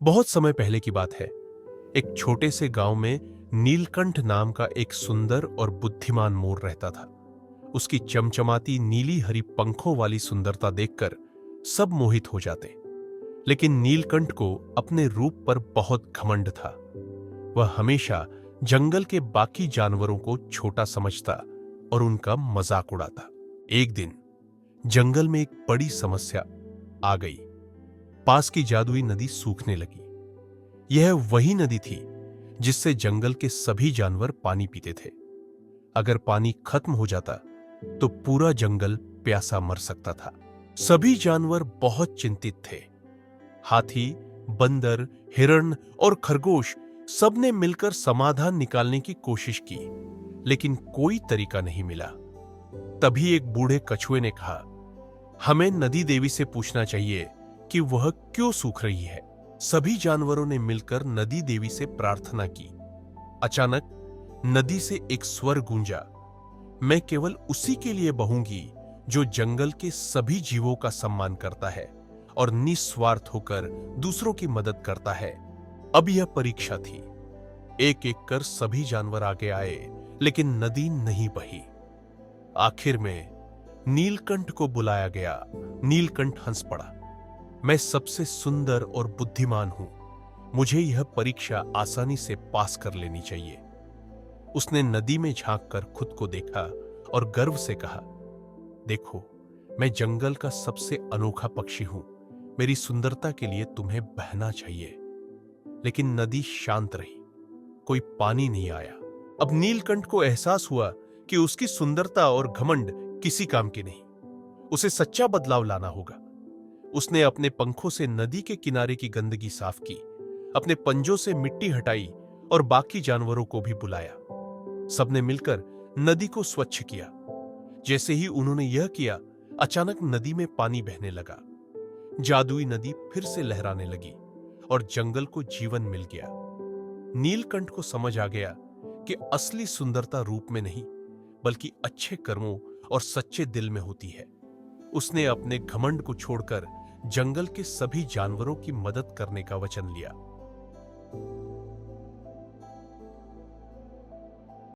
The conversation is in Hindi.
बहुत समय पहले की बात है। एक छोटे से गांव में नीलकंठ नाम का एक सुंदर और बुद्धिमान मोर रहता था। उसकी चमचमाती नीली हरी पंखों वाली सुंदरता देखकर सब मोहित हो जाते। लेकिन नीलकंठ को अपने रूप पर बहुत घमंड था। वह हमेशा जंगल के बाकी जानवरों को छोटा समझता और उनका मजाक उड़ाता। एक दिन जंगल में एक बड़ी समस्या आ गई। पास की जादुई नदी सूखने लगी। यह वही नदी थी जिससे जंगल के सभी जानवर पानी पीते थे। अगर पानी खत्म हो जाता तो पूरा जंगल प्यासा मर सकता था। सभी जानवर बहुत चिंतित थे। हाथी, बंदर, हिरण और खरगोश सबने मिलकर समाधान निकालने की कोशिश की, लेकिन कोई तरीका नहीं मिला। तभी एक बूढ़े कछुए ने कहा, हमें नदी देवी से पूछना चाहिए कि वह क्यों सूख रही है। सभी जानवरों ने मिलकर नदी देवी से प्रार्थना की। अचानक नदी से एक स्वर गूंजा, मैं केवल उसी के लिए बहूंगी जो जंगल के सभी जीवों का सम्मान करता है और निस्वार्थ होकर दूसरों की मदद करता है। अब यह परीक्षा थी। एक एक कर सभी जानवर आगे आए, लेकिन नदी नहीं बही। आखिर में नीलकंठ को बुलाया गया। नीलकंठ हंस पड़ा, मैं सबसे सुंदर और बुद्धिमान हूं। मुझे यह परीक्षा आसानी से पास कर लेनी चाहिए। उसने नदी में झांककर खुद को देखा और गर्व से कहा, देखो, मैं जंगल का सबसे अनोखा पक्षी हूं। मेरी सुंदरता के लिए तुम्हें बहना चाहिए। लेकिन नदी शांत रही। कोई पानी नहीं आया। अब नीलकंठ को एहसास हुआ कि उसकी सुंदरता और घमंड किसी काम के नहीं। उसे सच्चा बदलाव लाना होगा। उसने अपने पंखों से नदी के किनारे की गंदगी साफ की, अपने पंजों से मिट्टी हटाई और बाकी जानवरों को भी बुलाया। सबने मिलकर नदी को स्वच्छ किया। जैसे ही उन्होंने यह किया, अचानक नदी में पानी बहने लगा। जादुई नदी फिर से लहराने लगी और जंगल को जीवन मिल गया। नीलकंठ को समझ आ गया कि असली सुंदरता रूप में नहीं, बल्कि अच्छे कर्मों और सच्चे दिल में होती है। उसने अपने घमंड को छोड़कर जंगल के सभी जानवरों की मदद करने का वचन लिया।